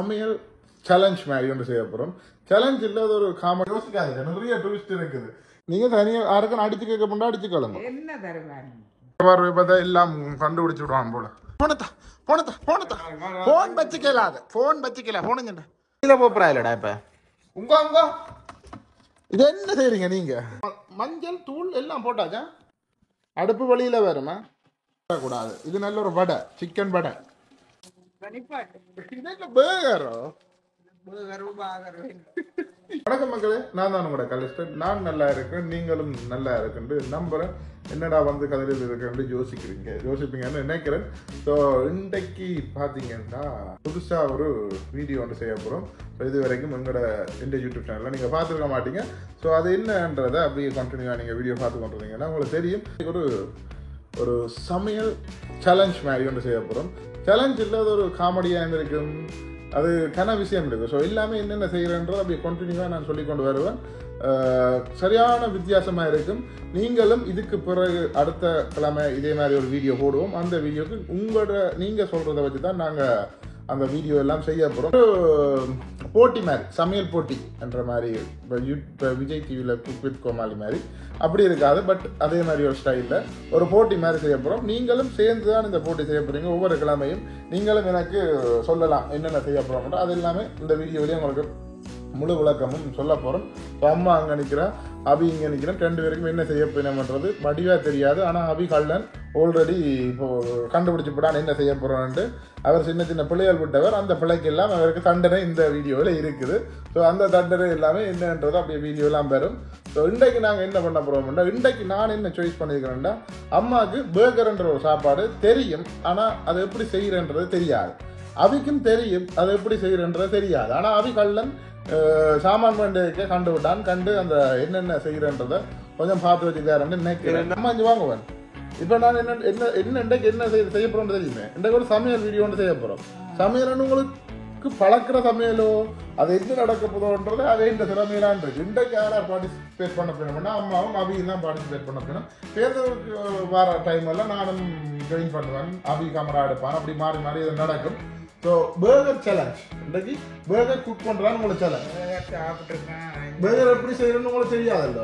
சமையல் சேலஞ்ச் மாதிரி ஒன்று செய்ய போகிறோம். சேலஞ்ச் இல்லாத ஒரு காமெடி யோசிக்காது, நிறைய ட்விஸ்ட் இருக்குது. நீங்கள் தனியாக யாருக்கும் அடிச்சு கேட்க போண்டா அடிச்சு கிளம்பு. என்ன தருவாங்க பார்த்தா எல்லாம் கண்டுபிடிச்சு விடுவான் போல. போன் வச்சுக்கலாது, போன் வச்சுக்கல, போன கீழே போறா இல்லடா. இப்ப உங்க இது என்ன செய்றீங்க நீங்க? மஞ்சள் தூள் எல்லாம் போட்டாச்சா? அடுப்பு வழியில வருமா? கூடாது. இது நல்ல ஒரு வடை, சிக்கன் வடை. பேகரோ வணக்கம் மக்களே, நான் தான் உங்களோட கலிஸ்டன். நான் நல்லா இருக்கேன், நீங்களும் நல்லா இருக்குன்னு நம்புறேன். என்னடா வந்து கதையில் இருக்குன்னு யோசிப்பீங்கன்னு நினைக்கிறேன். ஸோ இன்றைக்கு பார்த்தீங்கன்னா புதுசாக ஒரு வீடியோ ஒன்று செய்ய போகிறோம். இது வரைக்கும் எங்களோட இந்த யூடியூப் சேனலில் நீங்கள் பார்த்துருக்க மாட்டீங்க. ஸோ அது என்னன்றதை அப்படியே கண்டினியூவாக நீங்கள் வீடியோ பார்த்து கொண்டிருந்தீங்கன்னா உங்களுக்கு தெரியும். ஒரு சமையல் சேலஞ்ச் மாதிரி ஒன்று செய்ய போகிறோம். சேலஞ்ச் இல்லாத ஒரு காமெடியாக இருந்திருக்கும், அது கன விஷயம் இருக்குது. ஸோ எல்லாமே என்னென்ன செய்கிறேன்றதை அப்படியே கண்டினியூவாக நான் சொல்லிக்கொண்டு வருவேன். சரியான வித்தியாசமாக இருக்கும். நீங்களும் இதுக்கு பிறகு அடுத்த கிழமை இதே மாதிரி ஒரு வீடியோ போடுவோம். அந்த வீடியோக்கு நீங்கள் சொல்கிறத வச்சு தான் நாங்கள் அந்த வீடியோ எல்லாம் செய்ய போகிறோம். போட்டி மாதிரி, சமையல் போட்டி என்ற மாதிரி, இப்போ விஜய் டிவியில் குக் வித் கோமாளி மாதிரி அப்படி இருக்காது. பட் அதே மாதிரி ஒரு ஸ்டைலில் ஒரு போட்டி மாதிரி செய்ய போகிறோம். நீங்களும் சேர்ந்து தான் இந்த போட்டி செய்ய போகிறீங்க. ஒவ்வொரு கிழமையும் நீங்களும் எனக்கு சொல்லலாம் என்னென்ன செய்ய போகிறோம்னா அது எல்லாமே இந்த வீடியோவிலேயே உங்களுக்கு முழு விளக்கமும் சொல்ல போகிறோம். அம்மா அங்கே நிற்கிறேன், அபி இங்கே நிற்கிறேன். 2 பேருக்கும் என்ன செய்ய போகிறோம்ன்றது வடிவாக தெரியாது. ஆனால் அபி கள்ளன் ஆல்ரெடி இப்போது கண்டுபிடிச்சி போடான்னு என்ன செய்ய போகிறோன்ட்டு. அவர் சின்ன சின்ன பிள்ளைகள் விட்டவர். அந்த பிள்ளைக்கெல்லாம் அவருக்கு தண்டனை இந்த வீடியோவில் இருக்குது. ஸோ அந்த தண்டனை எல்லாமே என்னன்றது அப்படியே வீடியோலாம் வரும். ஸோ இன்றைக்கு நாங்கள் என்ன பண்ண போகிறோம்னா, இன்றைக்கு நான் என்ன சாய்ஸ் பண்ணியிருக்கிறேன்னா, அம்மாவுக்கு பேர்கர்ன்ற ஒரு சாப்பாடு தெரியும், ஆனால் அதை எப்படி செய்கிறன்றது தெரியாது. அவிக்கும் தெரியும் அதை எப்படி செய்கிறன்றது தெரியாது. ஆனால் அவி கள்ளன் சாமான் வேண்டிய கண்டு விட்டான். கண்டு அந்த என்னென்ன செய்கிறன்றதை கொஞ்சம் பார்த்து வச்சுக்காருன்னு நினைக்கிறேன். நம்ம இங்கே வாங்குவேன். இப்போ நான் இன்றைக்கு என்ன செய்ய போகிறோம்னு தெரியுமே. இன்றைக்கு ஒரு சமையல் வீடியோ ஒன்று செய்ய போகிறோம். சமையல்னு உங்களுக்கு பழக்கிற சமையலோ அது என்ன நடக்க போதோன்றது அதே இந்த திறமையிலான் இருக்கு. இன்றைக்கு யாரார் பார்ட்டிசிபேட் பண்ண போனோம்னா அம்மாவும் அபியும் தான் பார்ட்டிசிபேட் பண்ண போனோம். தேர்தலுக்கு வர டைம் எல்லாம் நானும் ஜாயின் பண்ணுவேன், அபி கேமரா எடுப்பான். அப்படி மாறி மாறி இது நடக்கும். ஸோ பேர்கர் சேலஞ்ச், இன்றைக்கு பேர்கர் குக் பண்ணுறான்னு உங்களுக்கு சேலஞ்ச். பேர்கர் எப்படி செய்யணும்னு உங்களுக்கு தெரியாதுல்ல.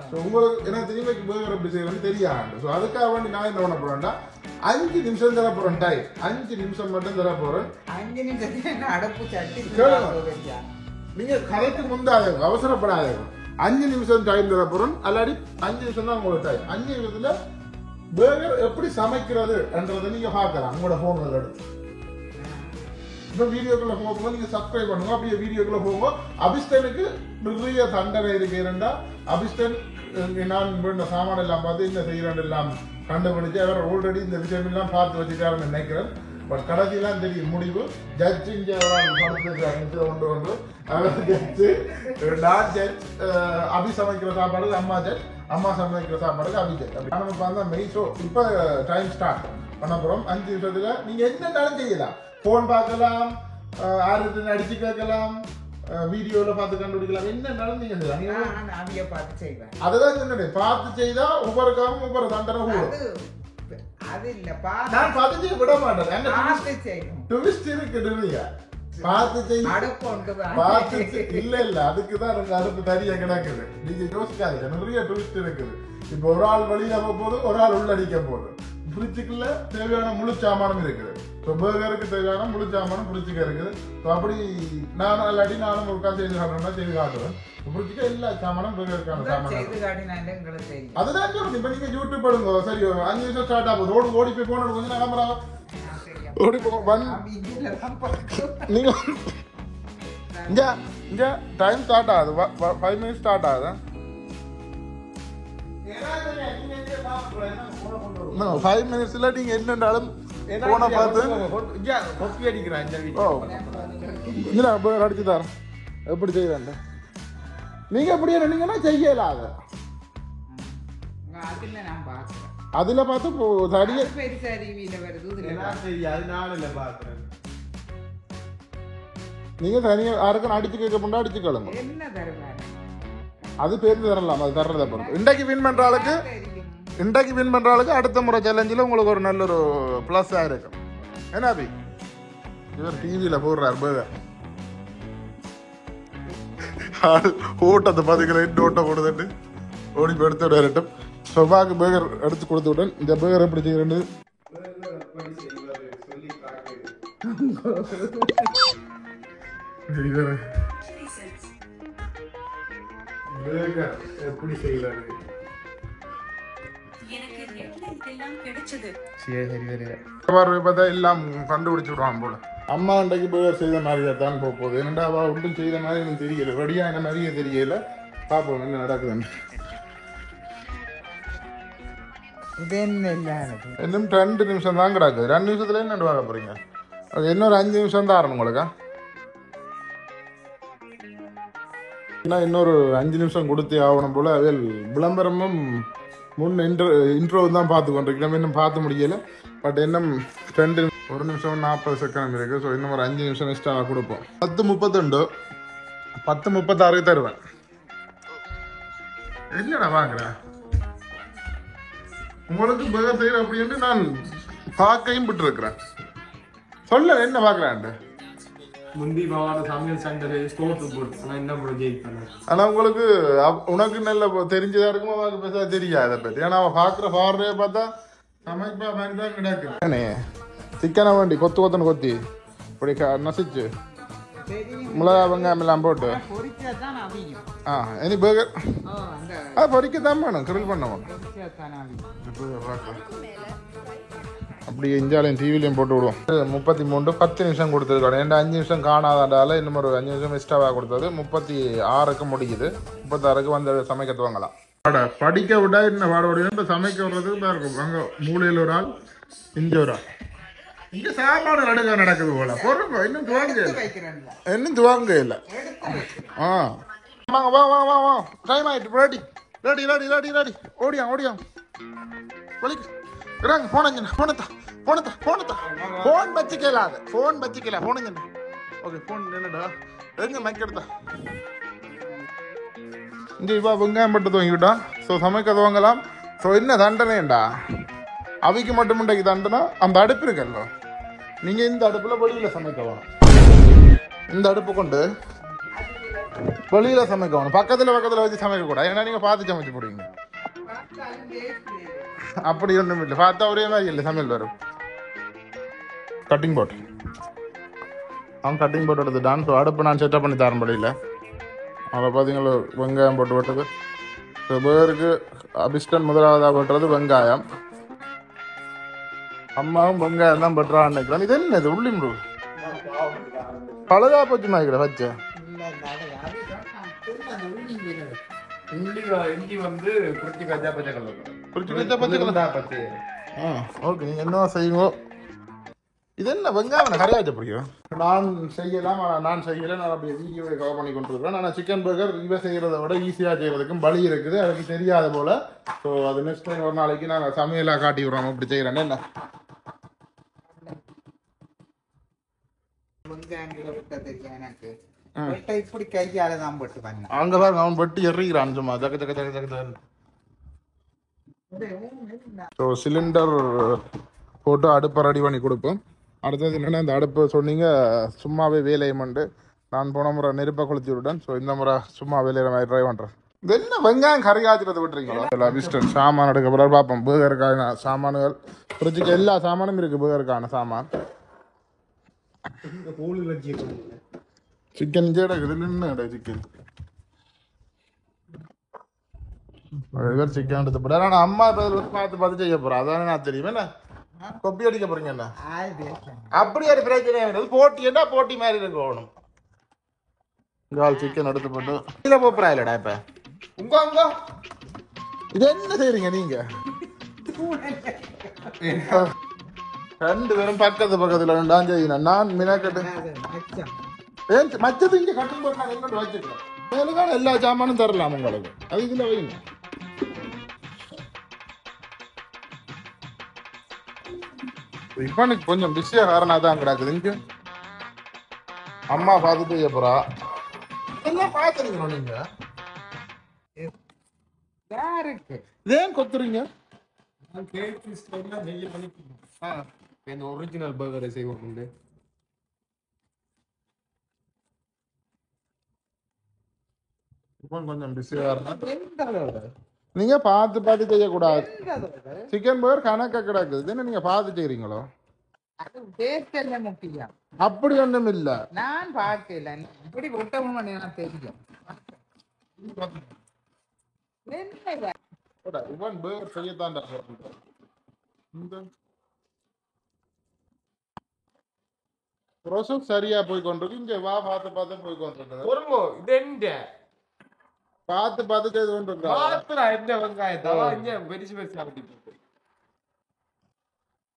ஸோ உங்களுக்கு என்ன தெரியும், பேர்கர் எப்படி செய்யணும்னு தெரியாது. ஸோ அதுக்காக வேண்டி நான் என்ன பண்ண போறேன்டா, 5 நிமிஷம் தர போறேன். டைம் 5 நிமிஷம் மட்டும் தர போறேன். 5 நிமிஷம் அடுப்பு சட்டி நீங்க கதைக்கு முந்தாத அவசரப்படாத. 5 நிமிஷம் டைம் தர போறேன். அல்லாடி 5 நிமிஷம் தான் உங்களுக்கு டைம். 5 நிமிஷத்துல பேர்கர் எப்படி சமைக்கிறது என்றதை நீங்க பார்க்கலாம் உங்களோட போன்ல எடுத்து. இப்போ வீடியோக்குள்ள போகும்போது நீங்க சப்ஸ்கிரைப் பண்ணுங்க. அப்படியே வீடியோக்குள்ள போகும்போது அபிஸ்டனுக்கு நிறைய தண்டனை இருக்கு. இரண்டா அபிஸ்டன் நான் இந்த சாமான எல்லாம் பார்த்து இந்த செய்யறேன் எல்லாம் கண்டுபிடிச்சு அவர் ஆல்ரெடி இந்த விஷயம் எல்லாம் பார்த்து வச்சுட்டாருன்னு நினைக்கிறேன். பட் கடைசியெல்லாம் தெரியும் முடிவு. ஜட்ஜ் இங்கே ஒன்று அவர் ஜட்ஜு, நான் ஜட்ஜ். அபி சமைக்கிற சாப்பாடு அம்மா ஜட்ஜ், அம்மா சமைக்கிற சாப்பாடுக்கு அபி ஜட்ஜ். அப்படி நம்ம பார்த்தா மெய் ஷோ இப்போ டைம் ஸ்டார்ட் பண்ண போகிறோம். 5 நிமிஷத்துல நீங்க என்னென்னாலும் செய்யலாம். போன் பார்க்கலாம், ஆறு அடிச்சு கேட்கலாம், வீடியோல பார்த்து கண்டுபிடிக்கலாம், என்னன்னாலும் நீங்க செய்யலாம். அதுதான் சொன்னேன், பார்த்து செய்தா ஒவ்வொரு காமும் ஒவ்வொரு தண்டனை கூடும். நான் பார்த்து செய்ய விட மாட்டேன். ட்விஸ்ட் இருக்கு நிறைய. பார்த்து இல்ல அதுக்குதான் எனக்கு அடுப்பு தனியா கிடக்குது. நீங்க யோசிக்காதீங்க, நிறைய ட்விஸ்ட் இருக்குது. இப்போ ஒரு ஆள் வெளியில போகும்போது ஒரு ஆள் உள்ளடிக்க போகுது. ஃப்ரிட்ஜுக்குள்ள தேவையான முழு சாமானும் இருக்குது. ஸோ பேர்கருக்கு தேவையான முழு சாமானும் ஃப்ரிட்ஜுக்கு இருக்குது. ஸோ அப்படி நானும் இல்லாட்டி நானும் ஒரு காசு செய்து காட்டுறேன்னா செய்து காட்டுவேன். ஃப்ரிட்ஜுக்கு எல்லா சாமானும் பேர்கருக்கான சாமான். அதுதான் சொல்லுங்க. இப்போ நீங்க யூடியூப் எடுங்க. சரி 5 நிமிஷம் ஸ்டார்ட் ஆகுது. ஓடி போய் போன கொஞ்சம் கிளம்புறா. ஓடி போங்க. நீங்க இங்க டைம் ஸ்டார்ட் ஆகுது. 5 மினிட்ஸ் ஸ்டார்ட் ஆகுது. 5 மினிட்ஸ்ல நீங்க என்னன்னாலும் போன பார்த்து அடிச்சு தரேன். எப்படி செய்யறாங்க நீங்க எப்படி நீங்கன்னா செய்யலாத அதுல பார்த்து தடிய நீங்க தனியா யாருக்கும் அடிச்சு கேட்க முடியாது, அடிச்சு கிளம்பு. அது பேருந்து தரலாம், அது தர்றதை பொறுத்து. இன்றைக்கு வின் பண்ற ஆளுக்கு அடுத்த முறை சேலஞ்சில் உங்களுக்கு ஒரு நல்ல ஒரு பிளஸ்ஸாக இருக்கும். என்ன அபி இவர் டிவியில போடுறார் பேகர் ஓட்டத்தை பாத்தீங்கன்னா எட்டு ஓட்டம் போடுதுட்டு ஓடி போய் எடுத்து வரட்டும் சொபாக்கு பேகர் எடுத்து கொடுத்து விட்டேன் இந்த பேகர் எப்படி செய்யறது எப்படி செய்யறாரு எல்லாம் கண்டுபிடிச்சு விடுவான் போல அம்மா அன்றைக்கு பேர் செய்த மாதிரியா தான் போகுது என்னடா அவ ஒன்றும் செய்த மாதிரி எனக்கு தெரியல ரெடியா என்ன மாதிரியே தெரியல பாப்போம் என்ன நடக்குதுன்னு இன்னும் 2 நிமிஷம் தான் கிடக்குது 2 நிமிஷத்துல என்ன பார்க்க போறீங்க இன்னொரு 5 நிமிஷம் தான் ஆரணும் உங்களுக்கு இன்னொரு 5 நிமிஷம் கொடுத்தே ஆகணும் போல அவையில் விளம்பரமும் முன் இன்ட்ரோ தான் பார்த்து கொண்டிருக்கிறோம் இன்னும் பார்த்து முடியல பட் இன்னும் 1 நிமிஷம் 40 செகண்ட் இருக்கு ஸோ இன்னும் ஒரு 5 நிமிஷம் எக்ஸ்ட்ரா கொடுப்போம் 10:32 10:36 தருவேன் இல்லடா வாங்குறேன் உங்களுக்கு பகர் செய்யற அப்படின்னு நான் பார்க்கையும் விட்டு இருக்கிறேன் சொல்ல என்ன பார்க்கலான்ட்டு முந்தி பாவாட சமையல் சண்டை ஸ்டோர் போட்டு ஆனால் என்ன பண்ண ஜெயிப்பாங்க ஆனா உங்களுக்கு உனக்கு நல்ல தெரிஞ்சதா இருக்குமோ அவனுக்கு பேச தெரியாது அதை பத்தி ஏன்னா அவன் பார்க்குற பார்வையை பார்த்தா சமைப்பா மாதிரி தான் கிடக்கு சிக்கனை வேண்டி கொத்துன்னு கொத்தி இப்படி நசிச்சு மிளகா வெங்காயம் எல்லாம் போட்டு இனி பேகர் பொரிக்கத்தான் வேணும் கிரில் பண்ண வேணும் அப்படியே இஞ்சாலையும் டிவிலையும் போட்டு விடுவோம் 33 10 நிமிஷம் கொடுத்துருக்கோம் ஏன்னா 5 நிமிஷம் காணாதாண்டால இன்னும் ஒரு 5 நிமிஷம் எக்ஸ்ட்ராவாக கொடுத்தது 36க்கு முடிக்குது 36க்கு வந்து சமைக்க துவங்கலாம் படிக்க விட்டா என்ன பாட முடியும் இப்போ சமைக்க விடுறதுக்கு தான் இருக்கும் அங்கே மூலையில் ஒரு ஆள் இங்கே ஒரு ஆள் இங்கே சாப்பாடு நடுக்க நடக்குது போல பொருள் இன்னும் துவாங்க இல்லை ஆமாங்க வா வா வா வா டைம் ஆயிட்டு ready ready ready ready ready ஓடியா வலிக்கு இறாங்க போன் வச்சுக்கல போனுங்க ஓகே போன் என்னடா எங்க மைக் எடுத்தா இங்கே இப்போ வெங்காயம் மட்டும் துவங்கிவிட்டான் ஸோ சமைக்க துவங்கலாம் ஸோ என்ன தண்டனைண்டா அவைக்கு மட்டும் இன்றைக்கு தண்டனை அந்த அடுப்பு இருக்கല്ലോ நீங்கள் இந்த அடுப்பில் வெளியில் சமைக்க வேணும் இந்த அடுப்பு கொண்டு வெளியில் சமைக்க வேணும் பக்கத்தில் வச்சு சமைக்கக்கூடாது ஏன்னா நீங்கள் பார்த்து சமைச்சு போடுவீங்க அப்படி ஒன்றும் இல்லை பார்த்தா ஒரே மாதிரி இல்லை சமையல் வரும் கட்டிங் போட் அவன் கட்டிங் போட்டு எடுத்துட்டான் ஸோ அடுப்பு நான் செட்டப் பண்ணி தரேன் படியில் அதை பார்த்தீங்களா வெங்காயம் போட்டு வெட்டது ஸோ பேருக்கு அபிஸ்டன் முதலாவதாக வெட்டுறது வெங்காயம் அம்மாவும் வெங்காயம் தான் பெட்டராக நினைக்கிறேன் இது என்ன இது உள்ளி முரு பழகா போச்சு நினைக்கிற வச்ச இஞ்சி வந்து குருச்சி கஜா பச்சை பச்சை ஓகே நீங்கள் என்ன செய்யுங்க இது என்ன வெங்காயம் கரையா வச்ச பிடிக்கும் நான் செய்யலாம் நான் செய்யலை நான் அப்படியே வீடியோவை கவர் பண்ணி கொண்டிருக்கிறேன் ஆனால் சிக்கன் பர்கர் இவன் செய்கிறத விட ஈஸியாக செய்கிறதுக்கும் பலி இருக்குது அதுக்கு தெரியாத போல் ஸோ அது நெக்ஸ்ட் டைம் ஒரு நாளைக்கு நாங்கள் சமையலாக காட்டி விடுறோம் அப்படி செய்கிறேன் என்ன இப்படி கையால தான் போட்டு பண்ண அங்கதான் அவன் வெட்டி எறிகிறான் சும்மா ஜக ஜக ஜக ஜக ஸோ சிலிண்டர் போட்டு அடுப்பை ரெடி பண்ணி கொடுப்போம் அடுத்தது என்னென்னா இந்த அடுப்பு சொன்னீங்க சும்மாவே வேலையுமண்டு நான் போன முறை நெருப்பை கொளுத்தி விட்டேன் ஸோ இந்த முறை சும்மா வேலையில மாதிரி ட்ரை பண்ணுறேன் இது என்ன வெங்காயம் கறி காய்ச்சறது விட்டுறீங்களா அபிஸ்டன் சாமான் எடுக்க பிறகு பார்ப்போம் பேகருக்கான சாமான்கள் ஃப்ரிட்ஜுக்கு எல்லா சாமானும் இருக்குது பேகருக்கான சாமான் சிக்கன் இருக்குது நின்று சிக்கன் இவர் சிக்கன் எடுத்து போட ஆனால் அம்மா பார்த்து செய்ய போகிறேன் அதானே நான் தெரியும் என்ன கொப்பி அடிக்க போறீங்க என்ன அப்படி ஒரு பிரச்சனை போட்டி என்ன போட்டி மாதிரி இருக்கணும் கால் சிக்கன் எடுத்து போட்டு கீழே போறா இல்லடா இப்ப உங்க இது என்ன செய்றீங்க நீங்க 2 பேரும் பக்கத்துல ரெண்டாம் செய்யணும் நான் மினக்கட்டு மச்சது இங்க கட்டும் போட்டு நான் எங்கிட்ட வச்சுக்கிறேன் மேலுக்கான எல்லா சாமானும் தரலாம் உங்களுக்கு அது இதுல வைங்க இவனுக்கு கொஞ்சம் பிஸியா காரணம் தான் கிடக்குது இங்க அம்மா பார்த்துட்டு போறா எல்லாம் பாத்துறீங்க நீங்க ஏன் கொத்துறீங்க ஒரிஜினல் பர்கரை செய்வோம் கொஞ்சம் பிஸியா இருந்தா நீங்க பார்த்து செய்யக்கூடாது. சிக்கன் பர்கர் கணக்கா கிடக்குது என்ன நீங்க பார்த்து செய்றீங்களோ? அது டேஸ்ட் எல்லாம் முக்கியம். அப்படி ஒண்ணும் இல்ல. நான் பார்க்கல. இப்படி விட்டவும் எனக்கு தெரியும். இவன் பர்கர் செய்யத்தான்டா இந்த ப்ரோசஸ் சரியா போய் கொண்டிருக்கு. இங்க வா பார்த்து போய் கொண்டிருக்கு. ஒருமோ இது என்ன பார்த்து செய்து கொண்டிருக்கா. பாத்துடா என்ன வெங்காயத்தை இங்க பெருசு பெருசா வெட்டிட்டு.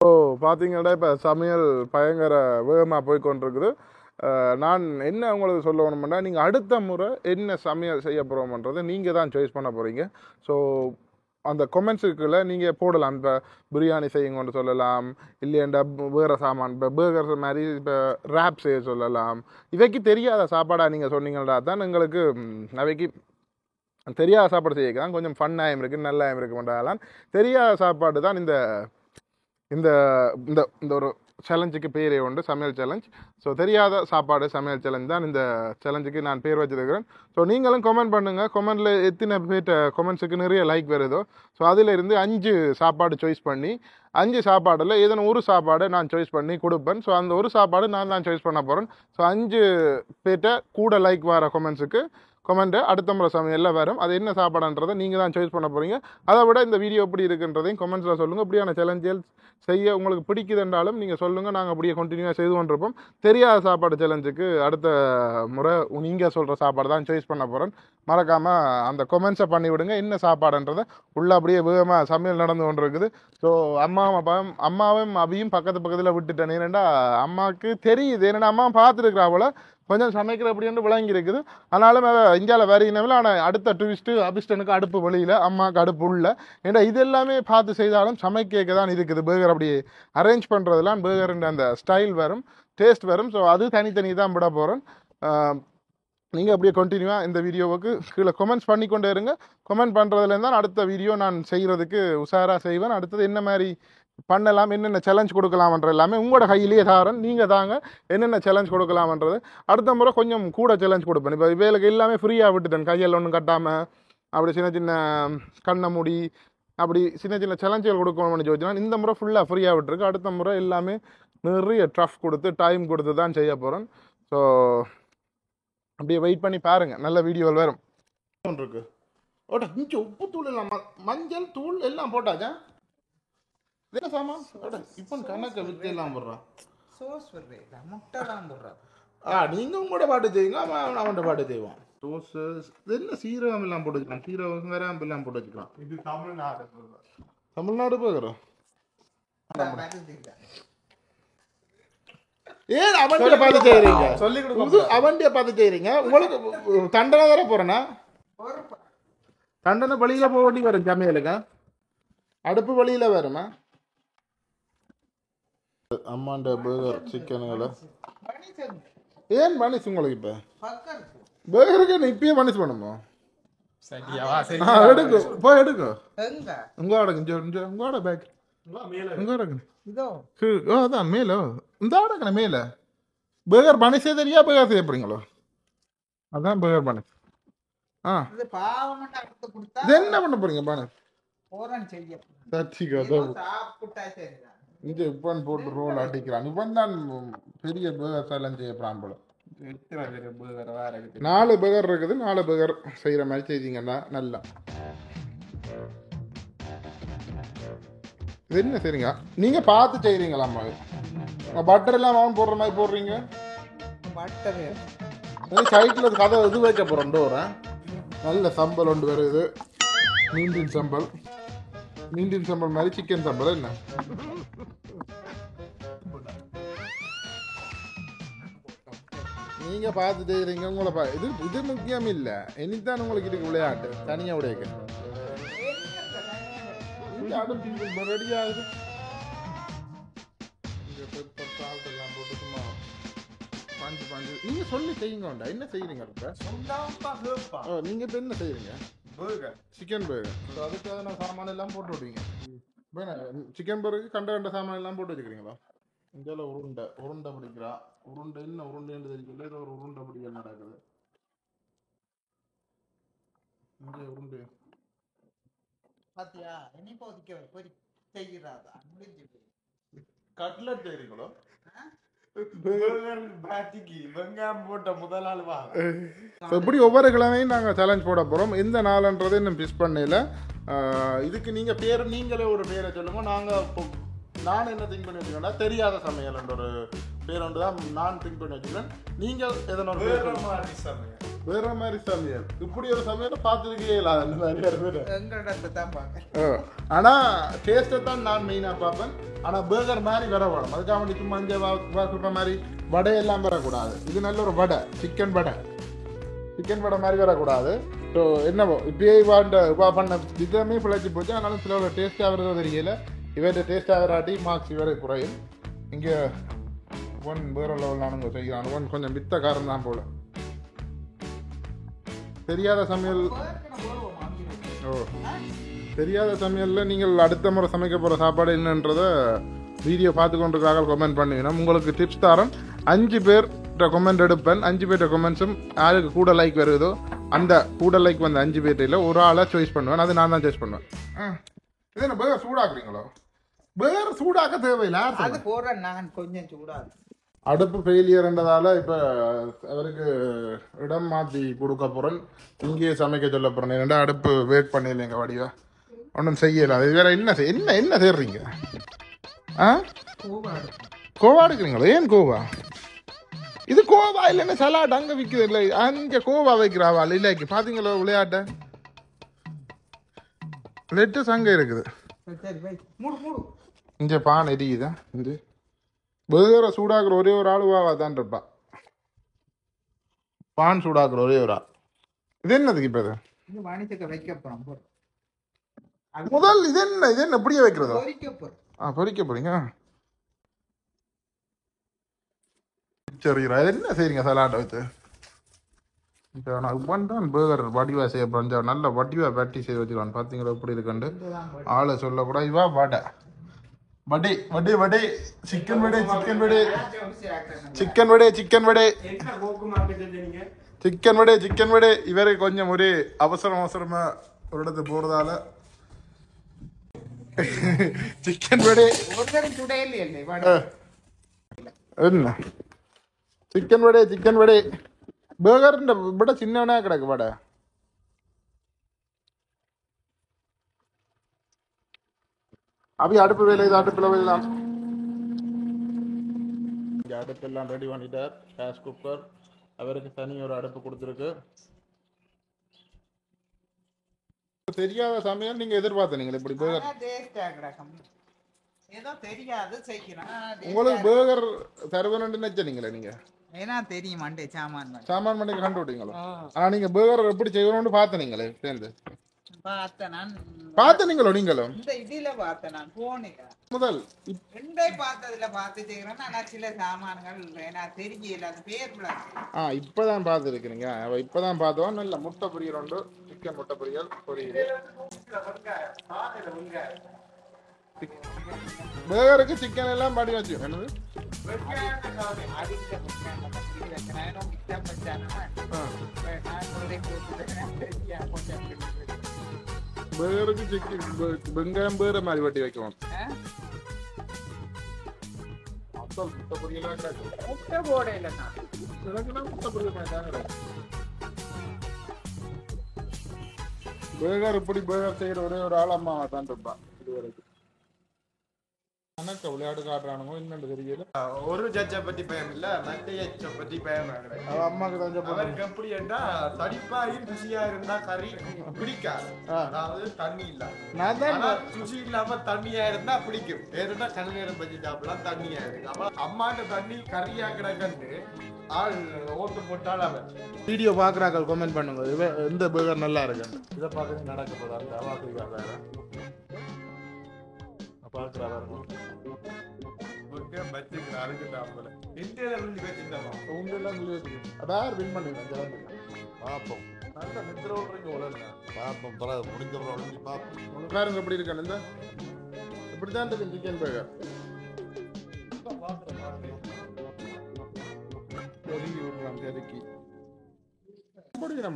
ஓ பார்த்தீங்கன்னா இப்போ சமையல் பயங்கர வேகமாக போய் கொண்டிருக்குது. நான் என்ன உங்களுக்கு சொல்ல வேணும்னா நீங்கள் அடுத்த முறை என்ன சமையல் செய்ய போகிறோம்ன்றதை நீங்கள் தான் சாய்ஸ் பண்ண போகிறீங்க. ஸோ அந்த கொமெண்ட்ஸுக்குள்ளே நீங்கள் போடலாம். இப்போ பிரியாணி செய்யுங்கன்னு சொல்லலாம், இல்லையண்டா வேறு சாமான் இப்போ பர்கர் மாதிரி இப்போ ரேப் செய்ய சொல்லலாம். இவைக்கு தெரியாத சாப்பாடாக நீங்கள் சொன்னீங்கன்னா தான் எங்களுக்கு அவைக்கு தெரியாத சாப்பாடு செய்யலாம் கொஞ்சம் ஃபன்னாயும் இருக்குது நல்லாயும் இருக்கு பண்ணுறாலாம். தெரியாத சாப்பாடு தான் இந்த இந்த இந்த இந்த ஒரு சேலஞ்சுக்கு பேரே உண்டு, சமையல் சேலஞ்ச். ஸோ தெரியாத சாப்பாடு சமையல் சேலஞ்ச் தான் இந்த சேலஞ்சுக்கு நான் பேர் வச்சிருக்கிறேன். ஸோ நீங்களும் கமெண்ட் பண்ணுங்கள். கமெண்டில் எத்தனை பேர்ட்ட கமெண்ட்ஸுக்கு நிறைய லைக் வருதோ ஸோ அதிலிருந்து 5 சாப்பாடு சாய்ஸ் பண்ணி 5 சாப்பாடில் ஏதேனும் ஒரு சாப்பாடை நான் சாய்ஸ் பண்ணி கொடுப்பேன். ஸோ அந்த ஒரு சாப்பாடு நான் தான் சாய்ஸ் பண்ண போகிறேன். ஸோ 5 பேர்ட்ட கூட லைக் வர கமெண்ட்ஸுக்கு கமெண்ட்டு அடுத்த முறை சமையலில் வரும். அது என்ன சாப்பாடுன்றதை நீங்கள் தான் சாய்ஸ் பண்ண போகிறீங்க. அதை விட இந்த வீடியோ எப்படி இருக்குன்றதையும் கமெண்ட்ஸில் சொல்லுங்கள். இப்படியான சேலஞ்சல் செய்ய உங்களுக்கு பிடிக்குதுன்றாலும் நீங்கள் சொல்லுங்கள், நாங்கள் அப்படியே கண்டினியூவாக செய்து கொண்டிருப்போம். தெரியாத சாப்பாடு சேலஞ்சுக்கு அடுத்த முறை நீங்கள் சொல்கிற சாப்பாடு தான் சாய்ஸ் பண்ண போகிறேன். மறக்காமல் அந்த கொமெண்ட்ஸை பண்ணி விடுங்க என்ன சாப்பாடுன்றதை. உள்ளே அப்படியே வேகமாக சமையல் நடந்து கொண்டு இருக்குது. ஸோ அம்மாவும் அபியும் பக்கத்தில் விட்டுட்டேன். ஏன்னா அம்மாவுக்கு தெரியுது, ஏன்னா அம்மா பார்த்துருக்குறா போல கொஞ்சம் சமைக்கிற அப்படின்னு விளங்கி இருக்குது. ஆனாலும் இந்தியாவில் வேறு இனவில். ஆனால் அடுத்த ட்விஸ்ட்டு அபிஸ்டனுக்கு அடுப்பு வெளியில், அம்மாவுக்கு அடுப்பு உள்ள. ஏன்னா இது எல்லாமே பார்த்து செய்தாலும் சமைக்க தான் இருக்குது. பர்கர் அப்படி அரேஞ்ச் பண்ணுறதுலாம் பர்கருன்ற அந்த ஸ்டைல் வரும், டேஸ்ட் வரும். ஸோ அது தனித்தனி தான் விட போகிறேன். நீங்கள் அப்படியே கண்டினியூவாக இந்த வீடியோவுக்கு கீழே கமெண்ட்ஸ் பண்ணிக்கொண்டே இருங்க. கமெண்ட் பண்ணுறதுலேருந்து தான் அடுத்த வீடியோ நான் செய்கிறதுக்கு உஷாராக செய்வேன். அடுத்தது என்ன மாதிரி பண்ணலாம், என்னென்ன சேலஞ்ச் கொடுக்கலாம்ன்ற எல்லாமே உங்களோட கையிலேயே தாரன். நீங்கள் தாங்க என்னென்ன சேலஞ்ச் கொடுக்கலாம்ன்றது. அடுத்த முறை கொஞ்சம் கூட சேலஞ்ச் கொடுப்பேன். இப்போ வேலைக்கு எல்லாமே ஃப்ரீயாக விட்டுட்டேன், கையில் ஒன்றும் கட்டாமல் அப்படி சின்ன சின்ன கண்ணை மூடி அப்படி சின்ன சின்ன சேலஞ்சுகள் கொடுக்கணும்னு யோசிச்சுனா இந்த முறை ஃபுல்லாக ஃப்ரீயாக விட்டுருக்கு. அடுத்த முறை எல்லாமே நிறைய ட்ரஃப் கொடுத்து டைம் கொடுத்து தான் செய்ய போகிறேன். ஸோ அப்படியே வெயிட் பண்ணி பாருங்கள், நல்ல வீடியோவில் வரும். இருக்கு ஓட்ட இங்கே உப்பு தூள் எல்லாம் மஞ்சள் தூள் எல்லாம் போட்டாச்சா? என்ன சாமான் இப்போ கணக்க வித்து எல்லாம் போடுறான். சோஸ் வர்றேன் முட்டை தான் போடுறான். நீங்கள் உங்களோட பாட்டு செய்யுங்க, அவன் பாட்டு செய்வான். சோஸஸ் இது என்ன சீரகம் எல்லாம் போட்டு வச்சுக்கலாம், சீரகம் வேறாம்பு எல்லாம் போட்டு வச்சுக்கலாம். இது தமிழ்நாடு தமிழ்நாடு போகிறோம். ஏன் அவன்கிட்ட பார்த்து செய்கிறீங்க? சொல்லி கொடுங்க. அவன்கிட்ட பார்த்து செய்கிறீங்க. உங்களுக்கு தண்டனை தர போகிறேன்னா தண்டனை வழியில் போக வேண்டி வரும். சமையலுங்க அடுப்பு வழியில் வருமா? அம்மாண்ட பர்கர் சிக்கனுங்களை ஏன் மனுஷ் உங்களுக்கு இப்போ பர்கருக்கு இப்பயே மனுஷ் பண்ணுமோ? எடுக்கு போய் எடுக்கு உங்களோட உங்களோட பேக் உங்களோட அதான் மேலோ இந்த ஆடக்கண மேல பர்கர் மனுஷே தெரியா பர்கர் செய்யப்படுறீங்களோ? அதான் பர்கர் மனுஷ். இது என்ன பண்ண போறீங்க பானு? இங்க இப்பன் போட்டு ரோல் அடிக்கிறான். இப்பன் தான் பெரிய பர்கர் சேலஞ்ச் செய்யப்படான் போல. 4 பர்கர் இருக்குது. 4 பர்கர் செய்யற மாதிரி செய்தீங்கன்னா நல்லா. இது என்ன செய்றீங்க? நீங்க பார்த்து செய்றீங்களாம்மா? பட்டர் எல்லாம் அவன் போடுற மாதிரி போடுறீங்க. சைட்ல கதை இது வைக்க போறோம். டோரா நல்ல சம்பல் ஒன்று வருது. மீண்டின் சம்பல், மீண்டின் சம்பல் மாதிரி சிக்கன் சம்பல். என்ன நீங்க பார்த்து செய்றீங்க. உங்களை இது இது முக்கியம் இல்ல. இனிதான் உங்களுக்கு இருக்கு விளையாட்டு தனியா உடையக்க ரெடி ஆகுது. நீங்க சொல்லி செய்யுங்க. என்ன செய்யறீங்க நீங்க இப்ப என்ன செய்யறீங்க? Chicken burger. அதுக்காக சாமான எல்லாம் போட்டு விடுவீங்க. சிக்கன் பர்கருக்கு கண்ட சாமான எல்லாம் போட்டு வச்சுக்கிறீங்களா? இந்தியாவில் உருண்டை பிடிக்கிறா. உருண்டை என்ன உருண்டைன்னு தெரியல, ஏதோ ஒரு உருண்டை பிடிக்க நடக்குது. உண்டு. பாத்தியா இனி போதிக்க பொறி செய்கிறாதா முடிஞ்சு கட்லட் செய்றீங்களோ? பாட்டிக்கு வெங்காயம் போட்ட முதல் ஆள் வா. இப்படி ஒவ்வொரு கிழமையும் நாங்கள் சேலஞ்ச் போட போகிறோம். எந்த நாள்ன்றதை இன்னும் ஃபிக்ஸ் பண்ணல. இதுக்கு நீங்கள் பேர் நீங்களே ஒரு பேரை சொல்லுங்க. நாங்கள் நான் என்ன திங்க் பண்ணி வச்சுக்கோன்னா தெரியாத சமையல்ன்ற ஒரு பேர் ஒன்று தான் நான் திங்க் பண்ணி வச்சுக்கிறேன். நீங்கள் எதனா வேற மாதிரி சமையல். வேற மாதிரி சமையல் இப்படி ஒரு சமையலை பார்த்துருக்கே இல்லை. அந்த மாதிரி எங்கள்கிட்ட தான் பார்க்க. ஆனால் டேஸ்ட்டை தான் நான் மெயினாக பார்ப்பேன். ஆனால் பர்கர் மாதிரி வர வேணும். அதுக்காக வேண்டி சும்மா இங்கே சொல்கிற மாதிரி வடையெல்லாம் வரக்கூடாது. இது நல்ல ஒரு வடை, சிக்கன் வடை மாதிரி வரக்கூடாது. ஸோ என்னவோ இப்பயே பண்ண இதுமே பிழைச்சி போச்சு. ஆனாலும் சில டேஸ்ட்டாக வருதோ தெரியல. இவர்கிட்ட டேஸ்ட்டாக வராட்டி மார்க்ஸ் இவரை குறையும். இங்கே ஒன் வேற லெவலானுங்க செய்கிறான். ஒன் கொஞ்சம் வித்தக்காரன் தான் போல. தெரியாத சமையல் தெரியாத சமையலில் நீங்கள் அடுத்த முறை சமைக்க போகிற சாப்பாடு என்னன்றதை வீடியோ பார்த்து கொண்டிருக்காக கமெண்ட் பண்ணுவீங்கன்னா உங்களுக்கு டிப்ஸ் தரேன். 5 பேர்கிட்ட கமெண்ட் எடுப்பேன். 5 பேர்கிட்ட கமெண்ட்ஸும் யாருக்கு கூட லைக் வருதோ அந்த கூட லைக் வந்து 5 பேர்ட்டில் ஒரு ஆளாக சாய்ஸ் பண்ணுவேன். அது நான் தான் சாய்ஸ் பண்ணுவேன். இது என்ன பேர் சூடாக்குறீங்களோ? பேர் சூடாக்க தேவையில்லை. அது போடுறேன் நான் கொஞ்சம் சூடாது. அடுப்பு ஃபெயிலியர்ன்றதால இப்போ அவருக்கு இடம் மாற்றி கொடுக்க போகிறேன். இங்கேயே சமைக்க சொல்ல போகிறேன். ரெண்டா அடுப்பு வேட் பண்ணிடலைங்க வடிவா ஒன்றும் செய்யலை. அது வேற என்ன என்ன செய்கிறீங்க? கோவா எடுக்கிறீங்களா? ஏன் கோவா? இது கோவா இல்லைன்னா சலாட் அங்கே விற்குது இல்லை. அங்கே கோவா வைக்கிறாவா இல்லைக்கு பார்த்தீங்களோ விளையாட்டை? லெட்டஸ் அங்கே இருக்குது. இங்கே பான் எரியுதா? இது பேரை சூடாக்குற ஒரே ஒரு ஆள் தான் இருப்பா. பான் சூடாக்குற ஒரே ஒரு ஆள். இது என்னதுக்கு இப்போ? முதல் இது என்ன இப்படியே வைக்கிறதோ? பொரிக்க போறீங்க. சரிங்களா? இது என்ன செய்றீங்க சலாட்டை வச்சு? இப்போ நான் தான் பேகர் வடிவா செய்ய போறேன். நல்ல வடிவா பேட்டி செய்ய வச்சுக்கலாம். பார்த்தீங்களா எப்படி இருக்குண்டு? ஆளை சொல்லக்கூடாது. இவா வடை வடை வடை வடை சிக்கன் வடை சிக்கன் வடை சிக்கன் வடை சிக்கன் வடை சிக்கன் வடை சிக்கன் வடை. இவரை கொஞ்சம் ஒரு அவசரமா ஒரு இடத்துக்கு போறதால சிக்கன் வடை என்ன சிக்கன் வடை சிக்கன் வடை பேகர் விட சின்னவனா கிடக்கு வடை. அப்படி அடுப்பு வேலை இது அடுப்பில் வேலாம். இங்கே அடுப்பெல்லாம் ரெடி பண்ணிட்டார். கேஸ் குக்கர் அவருக்கு தனி ஒரு அடுப்பு கொடுத்துருக்கு. தெரியாத சமையல் நீங்க எதிர்பார்த்தீங்களா? இப்படி பேகர் உங்களுக்கு பேகர் தருவன்னு நினைச்சீங்களா? நீங்க ஏன்னா தெரியும் மண்டே சாமான் மண்டைக்கு கண்டு விட்டீங்களா? ஆனா நீங்க பேகர் எப்படி செய்யணும்னு பார்த்தீங்களே சேர்ந்து பார்த்தீங்களோ? நீங்களும் இந்த இதுல பார்த்தேன் நான் போனேன் முதல் ரெண்டே பார்த்ததுல பார்த்து செய்யறேன். ஆனா சில சாமான்கள் நான் தெரியல அது பேர் இப்பதான் பார்த்துருக்கிறீங்க. இப்பதான் பார்த்தோம். நல்ல முட்டை பொரியல் உண்டு. சிக்கன் முட்டை பொரியல் பேகருக்கு சிக்கன் எல்லாம் படி வச்சு என்னது பேகருக்கு சிக்கன் வெங்காயம் பேர மாதிரி வட்டி வைக்கலாம். முட்டை பொரியல் முட்டை போட இல்லைன்னா முட்டை பொரியல் பேகர் இப்படி பேகர் செய்யற ஒரே ஒரு ஆள் அம்மாவா தான் இருப்பா. இதுவரைக்கும் கணக்க விளையாடு காட்டுறானுங்க. இன்னொன்று தெரியல. ஒரு ஜட்ஜை பத்தி பயம் இல்ல, மத்திய பத்தி பயம். அம்மாக்கு தான் அவருக்கு எப்படி என்றா தடிப்பாகி ருசியா இருந்தா கறி பிடிக்காது. அதாவது தண்ணி இல்ல. ருசி இல்லாம தண்ணியா இருந்தா பிடிக்கும். ஏன்னா கண்ணீரம் பத்தி சாப்பிடலாம் தண்ணியா இருக்கு. அவன் அம்மாண்ட தண்ணி கறியா கிடக்கண்டு ஆள் ஓட்டு போட்டால் அவன் வீடியோ பாக்குறாங்க. கமெண்ட் பண்ணுங்க எந்த பேகர் நல்லா இருக்கு. இதை பார்க்க நடக்க போதா வேற எப்படி இருக்க இப்படிதான் இருக்கு சிக்கன் பேகர்.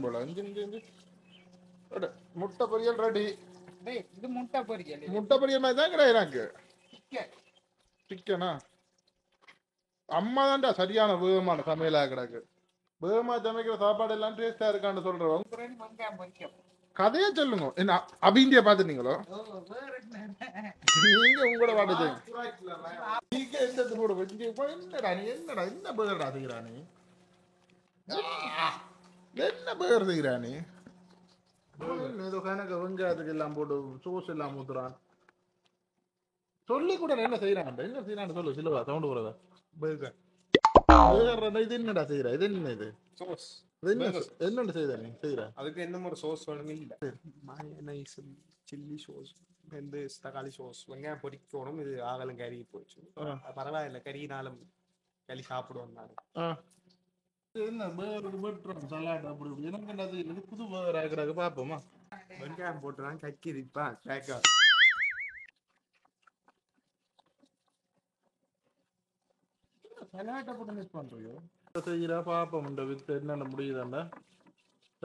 போல முட்டை பொரியல் ரெடி. டேய், இது முட்டை பொரியல். முட்டை பொரியல் மாதிரி தான் கிடையாது எனக்கு. சிக்கன். சிக்கனா? அம்மா தான்டா சரியான வேகமான சமையலாக கிடக்கு. வேகமா சமைக்கிற சாப்பாடு எல்லாம் டேஸ்டா இருக்கான்னு சொல்றோம். வெங்காயம் பொரிக்கும். கதையா சொல்லுங்க. என்ன அபிந்தியா பாத்துட்டீங்களோ? வேற என்ன? நீங்க உங்களோட வாட நீங்க எந்த போடு என்னடா நீ என்னடா என்ன பேர்டா செய்கிறா நீ? என்ன பேர் செய்கிறா நீ? ஏதோ கணக்கு வெங்காயத்துக்கு எல்லாம் போட்டு சோஸ் எல்லாம் ஊத்துறான். சொல்லி கூட என்ன செய்யறான்? என்ன செய்யறான்னு சொல்லு. சிலவா சவுண்ட் போறதா? பர்கர். இது என்னடா செய்யற? இது என்ன இது? சோஸ். என்னன்னு செய்யற நீ? செய்யற அதுக்கு என்ன ஒரு சோஸ் வேணுமே இல்ல. மயோனைஸ், சில்லி சோஸ், வெந்து தக்காளி சோஸ், வெங்காயம் பொரிக்கணும். இது ஆகலும் கறி போச்சு. பரவாயில்ல, கறினாலும் களி சாப்பிடுவோம் நான். என்ன பேர் சலாட் அப்படி எனக்கு என்னது இது புது பேர் ஆகிறாங்க பாப்போமா? வெங்காயம் போட்டுதான் கக்கிரிப்பான் கேக்கா. சலாட்டை போட்டு மிஸ் பண்றியோ? செய்யறா பாப்போம். இந்த வித்து என்னென்ன முடியுதாண்டா?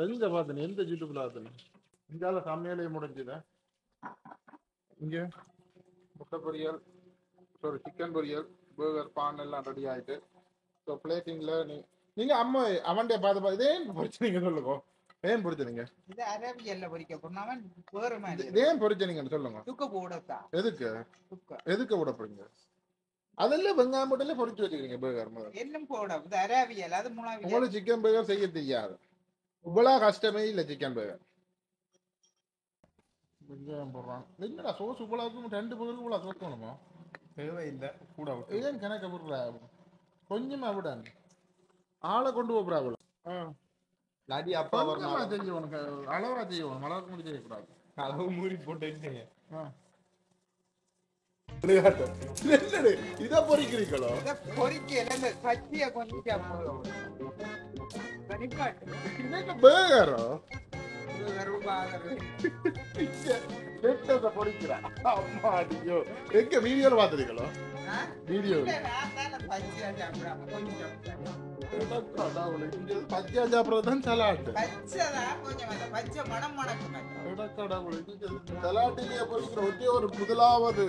எங்க பாத்தனே? எந்த யூடியூப்ல பார்த்தனே? இங்கால சமையலே முடிஞ்சுதா? இங்க முட்டை பொரியல், சாரி சிக்கன் பொரியல், பர்கர், பான் எல்லாம் ரெடி ஆயிட்டு. ஸோ பிளேட்டிங்ல நீங்க அம்மா அவன்கிட்ட பார்த்து இதே பொரிச்சீங்க சொல்லுங்க. ஏன் பொரிச்சீங்க? இது அரபியல்ல பொரிக்க போறவன் வேற மாதிரி. ஏன் பொரிச்சீங்கன்னு சொல்லுங்க. துக்க போடத்தா. எதுக்கு? துக்க. எதுக்கு விட போறீங்க? அதெல்லாம் வெங்காயம் போட்டுல பொரிச்சு வச்சுக்கிறீங்க பர்கர் முதல்ல. எல்லாம் போட. இது அரபியல், அது முளாவி. உங்களுக்கு சிக்கன் பர்கர் செய்ய தெரியாது. இவ்வளவு கஷ்டமே இல்ல சிக்கன் பர்கர். வெங்காயம் போடுறான். என்னடா சோஸ் இவ்வளவு 2 பர்கருக்கு இவ்வளவு சோஸ் வேணுமா? தேவையில்லை, கூட விட்டு. ஏன் கணக்கு போடுறா? கொஞ்சமா விட ஆளை கொண்டு போறாங்க. லாடி அப்பா வரணும். செஞ்சு உனக்கு அளவா செய்வோம். அளவுக்கு முடி செய்யக்கூடாது. அளவு மூடி போட்டு இல்லைங்க. இத பொறிக்கிறீங்களோ? பொரிக்கல இந்த பச்சைய கொஞ்சம் பேரோ பொறிக்கிறா. அம்மா அடியோ. எங்க வீடியோல பாத்துறீங்களோ? வீடியோ பச்சை சாப்பிடறதுதான் சலாட். சலாட்டிலேயே பொறிக்கிற ஒரே ஒரு முதலாவது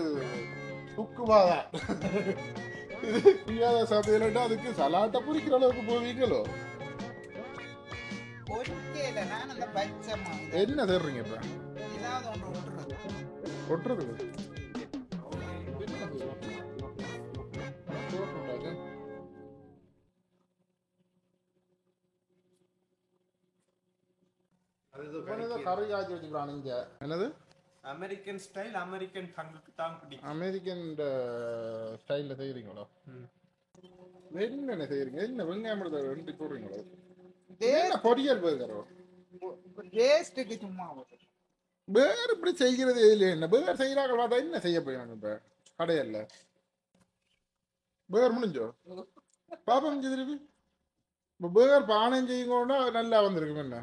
துக்குவாதா இது சமையல். அதுக்கு சலாட்டை பொறிக்கிற அளவுக்கு போவீங்களோ? என்ன தேடுறீங்க இப்ப? ஒட்டுறதுக்கு கறி காய்ச்சி வச்சுக்கிறானுங்க. என்னது அமெரிக்கன் ஸ்டைல்? அமெரிக்கன் தங்களுக்கு தான் பிடிக்கும். அமெரிக்கன் ஸ்டைல்ல செய்யறீங்களோ? என்னென்ன செய்யறீங்க? என்ன வெங்காயம் ரெண்டு போடுறீங்களோ? பொரியல் பேர்கரோ? சும்மா பேர் இப்படி செய்கிறது இல்லை. என்ன பேர் செய்யறாங்க பார்த்தா என்ன செய்ய போயிறாங்க இப்ப கடையல்ல? பேர் முடிஞ்சோ பாப்பா திருப்பி பேர் பானம் செய்யுங்கன்னா நல்லா வந்திருக்கும். என்ன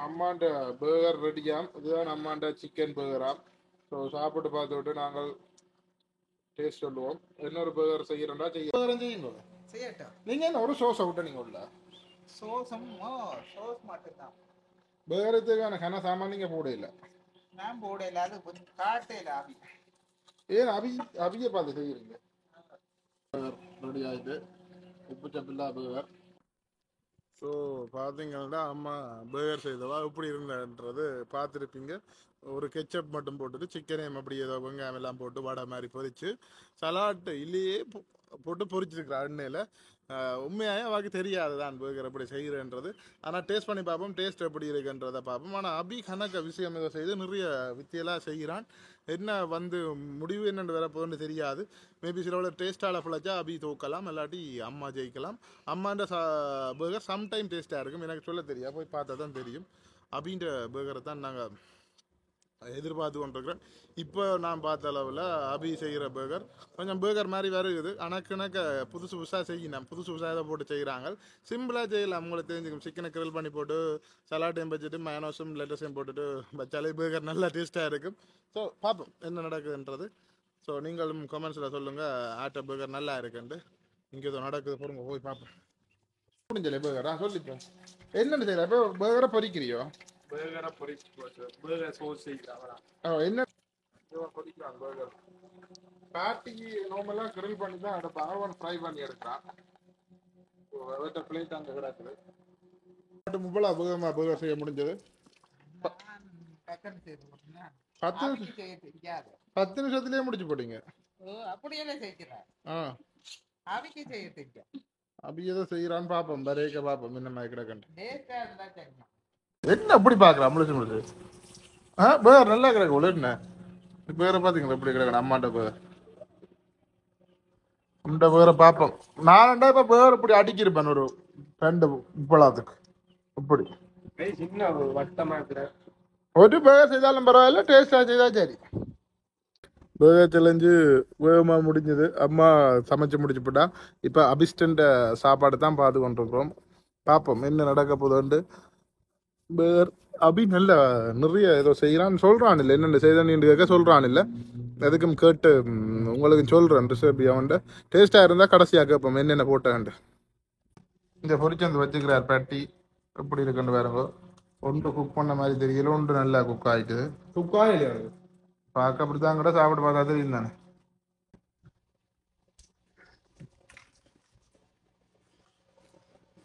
அம்மாண்ட பேர்கர் ரெடியாம். இதுதான் அம்மாண்ட சிக்கன் பேர்கராம். ஸோ சாப்பிட்டு பார்த்து விட்டு நாங்கள் டேஸ்ட் சொல்லுவோம். இன்னொரு பேர்கர் செய்யறோம்டா செய்யுங்க. நீங்க என்ன ஒரு சோஸை விட்ட நீங்க உள்ள சோசம் சோஸ் மட்டும் தான். பேர்கருக்கான கன சாமான் நீங்க போட இல்லை. நான் போட இல்லை. அது கொஞ்சம் காட்டையில அபி. ஏன் அபிய பார்த்து செய்யறீங்க? ரெடி ஆயிட்டு உப்பு சப்பில்லா பேர்கர். ஸோ பார்த்தீங்கன்னா அம்மா பேர்கர் செய்தவா எப்படி இருந்தன்றது பார்த்துருப்பீங்க. ஒரு கெச்சப் மட்டும் போட்டுட்டு சிக்கனையும் அப்படி ஏதோ வெங்காயம் எல்லாம் போட்டு வடை மாதிரி பொரிச்சு சலாட்டு இல்லையே போட்டு பொரிச்சிருக்கிறா எண்ணெயில். உண்மையாக அவருக்கு தெரியாது தான் பேர்கர் எப்படி செய்கிறேன்றது. ஆனால் டேஸ்ட் பண்ணி பார்ப்போம், டேஸ்ட் எப்படி இருக்குன்றதை பார்ப்போம். ஆனால் அபி கணக்க விஷயம் இதை செய்து நிறைய வித்தியெல்லாம் செய்கிறான். என்ன வந்து முடிவு என்னென்று வரப்போன்னு தெரியாது. மேபி சில டேஸ்ட்டால் பிழைச்சா அபி தூக்கலாம், இல்லாட்டி அம்மா ஜெயிக்கலாம். அம்மாண்ட பேர்கர் சம்டைம் டேஸ்ட்டாக இருக்கும். எனக்கு சொல்ல தெரியாது, போய் பார்த்தா தான் தெரியும். அபின்ற பேர்கரை தான் நாங்கள் எதிர்பார்த்து கொண்டிருக்கிறேன். இப்போ நான் பார்த்த அளவில் அபி செய்கிற பேர்கர் கொஞ்சம் பேர்கர் மாதிரி வருகுது. ஆனால் கணக்க புதுசு புதுசாக செய்யணும். புதுசு புதுசாக இதை போட்டு செய்கிறாங்க. சிம்பிளாக செய்யலாம். உங்களுக்கு தெரிஞ்சுக்கும். சிக்கனை கிரில் பண்ணி போட்டு சலாட்டையும் வச்சுட்டு மயோனஸும் லெட்டஸையும் போட்டுட்டு வச்சாலே பேர்கர் நல்லா டேஸ்ட்டாக இருக்கும். ஸோ பார்ப்போம் என்ன நடக்குதுன்றது. ஸோ நீங்களும் கமெண்ட்ஸில் சொல்லுங்கள் ஆட்ட பேர்கர் நல்லா இருக்குன்ட்டு. இங்கே ஏதோ நடக்குது பாருங்க, போய் பார்ப்போம். முடிஞ்சல பேகரா சொல்லிப்பேன் என்னன்னு செய்யற இப்போ பேகரை பொறிக்கிறியோ பேகரை பொரிச்சு போட்டு பேகர் சோஸ் செய்யலாம் என்ன பொறிக்கலாம் பேகர் பேட்டிக்கு நார்மலா கிரில் பண்ணி தான் எடுப்பாங்க அவன் ஃப்ரை பண்ணி எடுக்கிறான் பிளேட் அங்கே கிடக்குது முப்பலா பேகர் செய்ய முடிஞ்சது 10 நிமிஷத்துலயே முடிச்சு போட்டீங்க அப்படியெல்லாம் செய்கிறார் அவிக்கு செய்ய தெரியும் அப்படி ஏதோ செய்யறான்னு பாப்போம் பரேக்க பாப்போம் என்ன மாதிரி கிடக்கண்டு டேஸ்டா இருந்தா தெரியும் என்ன அப்படி பாக்குறான் முடிச்சு பேர் நல்லா கிடக்கு உள்ள என்ன பேரை பாத்தீங்களா எப்படி கிடக்கணும் அம்மாட்ட பேர் இந்த பேரை பாப்போம் நான் இப்ப பேர் இப்படி அடிக்கிருப்பேன் ஒரு 2 முப்பலாத்துக்கு இப்படி சின்ன வட்டமா இருக்கிற ஒரு பேர் செய்தாலும் பரவாயில்ல டேஸ்டா செய்தா சரி பேகர் சேலஞ்சு வேகமாக முடிஞ்சது அம்மா சமைச்சு முடிச்சு போட்டா இப்போ அபிஸ்டன்ட் சாப்பாடு தான் பார்த்து கொண்டிருக்கிறோம் பார்ப்போம் என்ன நடக்க போதுண்டு பேகர் அபி நல்ல நிறைய ஏதோ செய்கிறான்னு சொல்கிறான் இல்லை என்னென்ன செய்தான்னு கேட்க சொல்கிறான் இல்லை எதுக்கும் கேட்டு உங்களுக்கு சொல்கிறேன் ரிசர்பி அவன்ட்டு டேஸ்ட்டாக இருந்தால் கடைசியாக கேட்போம் என்னென்ன போட்டான்ட்டு இந்த பொரிச்சந்து வச்சுக்கிறார் பேட்டி எப்படி இருக்குன்னு பாருங்க ஒன்று குக் பண்ண மாதிரி தெரியல ஒன்று நல்லா குக் ஆகிட்டுது குக் ஆயில பார்க்க அப்படித்தான் கூட சாப்பிட்டு பார்த்தா தெரியும் தானே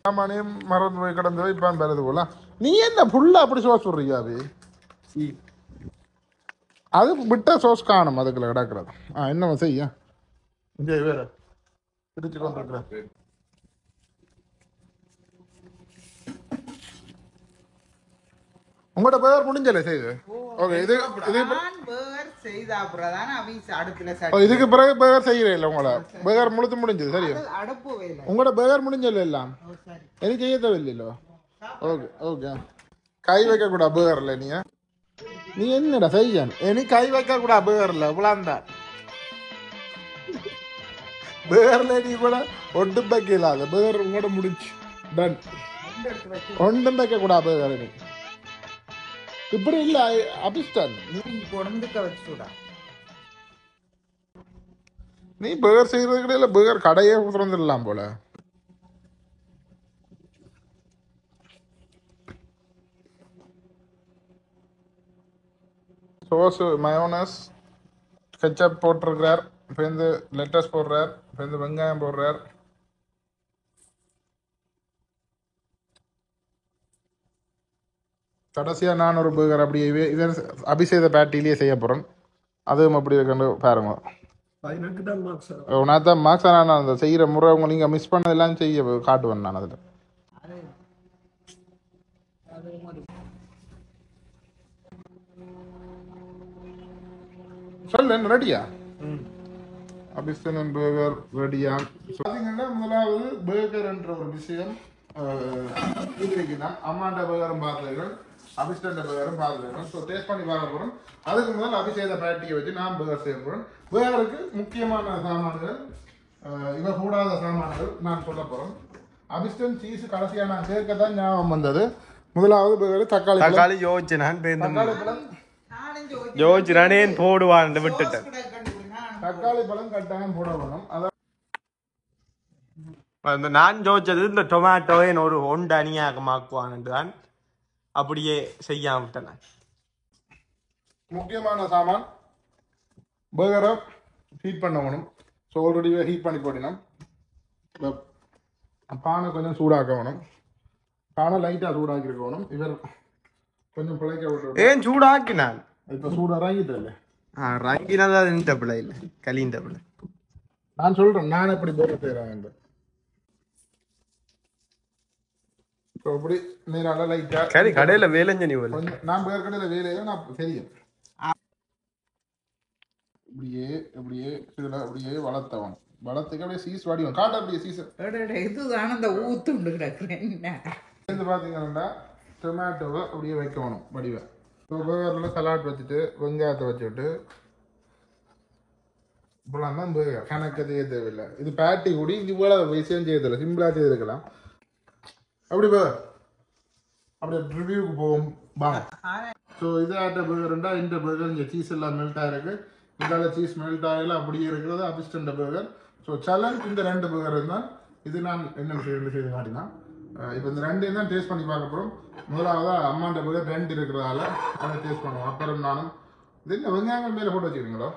சாமானியம் மறந்து போய் கிடந்து போய் இப்போ பெறது போல நீ என்ன ஃபுல்லா அப்படி சோஸ் சொல்றியா அது அது விட்ட சோஸ் காணும் அதுக்குள்ள கிடக்குறது என்ன செய்ய இங்கே வேற பிடிச்சு கொண்டிருக்கிறேன் உங்களோட பேர் முடிஞ்சல செய்து ஓகே இது இதுக்கு பிறகு பேகர் செய்யறே இல்லை உங்களோட பேகர் முழுத்து முடிஞ்சது சரியா உங்களோட பேகர் முடிஞ்சல எல்லாம் எனக்கு செய்ய தேவையில்லையோ ஓகே ஓகே கை வைக்க கூடா பேகர்ல நீ என்னடா செய்ய நீ கை வைக்க கூடா பேகர்ல இவ்வளோந்தா பேகர்ல நீ கூட ஒன்றும் வைக்க இல்லாத பேகர் உங்களோட முடிஞ்சு டன் ஒன்றும் வைக்க கூடா பேகர் நீ இப்படி இல்ல அபிஸ்டான் நீ பேகர் செய்யறது கிடையாது பேகர் கடையே திறந்துடலாம் போல சோஸ் மயோனஸ் கெச்சப் போட்டிருக்கிறார் இப்போ இந்த லெட்டஸ் போடுறார் இப்போ இந்த வெங்காயம் போடுறார் கடைசியாக நான் ஒரு பேகர் அப்படியே இவர் அபிஷேக பேட்டிலேயே செய்ய போகிறேன் அதுவும் அப்படி இருக்கண்டு பாருங்க நான் தான் மார்க்ஸ் நான் அந்த செய்கிற முறை உங்க நீங்கள் மிஸ் பண்ணதெல்லாம் செய்ய காட்டுவேன் நான் அதில் சொல்லு என்ன ரெடியா அபிஷேகன் பேகர் ரெடியா பார்த்தீங்கன்னா முதலாவது பேகர் என்ற ஒரு விஷயம் அம்மாண்ட பேகரும் பார்த்துருக்கேன் அபிஷேக பேகரும் பார்த்துருக்கேன் ஸோ டேஸ்ட் பண்ணி பார்க்க போகிறோம் அதுக்கு முதல் அபிஷேக பேட்டியை வச்சு நான் பேகர் செய்ய போகிறேன் பேகருக்கு முக்கியமான சாமான்கள் இவ கூடாத சாமான்கள் நான் சொல்ல போகிறேன் அபிஷேகம் சீஸ் கடைசியாக நான் சேர்க்க தான் ஞாபகம் வந்தது முதலாவது பேகர் தக்காளி யோசிச்சு தக்காளி பழம் யோசிச்சு போடுவான் விட்டுட்டேன் தக்காளி பழம் கட்டாயம் போட வேணும் அதான் நான் யோசிச்சது இந்த டொமேட்டோவை ஒரு ஒன்று அணியாகமாக்குவான் தான் அப்படியே செய்யாம விட்டேன் முக்கியமான சாமான் பேகரை ஹீட் பண்ணணும் ஸோ ஆல்ரெடி ஹீட் பண்ணி போட்டினோம் பானை கொஞ்சம் சூடாக்க வேணும் பானை லைட்டாக சூடாக்கி இருக்கணும் இவர் கொஞ்சம் பிழைக்க விட்டு ஏன் சூடாக்கினான் இப்போ சூடு இறங்கிட்டு இறங்கினதா இந்த பிள்ளை இல்லை கலிந்த பிள்ளை நான் சொல்கிறேன் நான் எப்படி பேகர் செய்கிறேன் இப்படி நீரால லைட்டா சரி கடையில வேலைஞ்சனி நான் பேர் கடையில வேலையில நான் தெரியும் இப்படியே இப்படியே இதுல அப்படியே வளர்த்தவன் வளர்த்துக்கு அப்படியே சீஸ் வாடிவன் காட்ட அப்படியே சீஸ் இதுதான் அந்த ஊத்துண்டு கிடக்குறேன் பாத்தீங்கன்னா டொமேட்டோவை அப்படியே வைக்கணும் வடிவை இப்போ பேகரில் சலாட் வச்சுட்டு வெங்காயத்தை வச்சுட்டு இப்பெல்லாம் தான் பேகர் கணக்கு செய்ய தேவையில்லை இது பேட்டி கூடி இது போல விஷயம் செய்ய தேவையில்லை சிம்பிளாக செய்திருக்கலாம் அப்படி போ அப்படியே ரிவ்யூக்கு போவோம் வாங்க ஸோ இது ஆட்ட பேகர்ண்டா இந்த பேகர் இங்கே சீஸ் எல்லாம் மெல்ட் ஆகிருக்கு இதால் சீஸ் மெல்ட் ஆகல அப்படியே இருக்கிறது அபிஸ்டன்ட் பேகர் ஸோ சேலஞ்ச் இந்த 2 பேகர் இருந்தால் இது நான் என்ன செய்து காட்டினா இப்போ இந்த ரெண்டையும் தான் டேஸ்ட் பண்ணி பார்க்க போகிறோம். முதலாவது அம்மாண்ட பர்கர் 2 இருக்கிறதால அதை டேஸ்ட் பண்ணுவோம். அப்புறம் நானும் இது என்ன வெங்காயங்கள் மேலே போட்டு வச்சுக்கிறீங்களோ.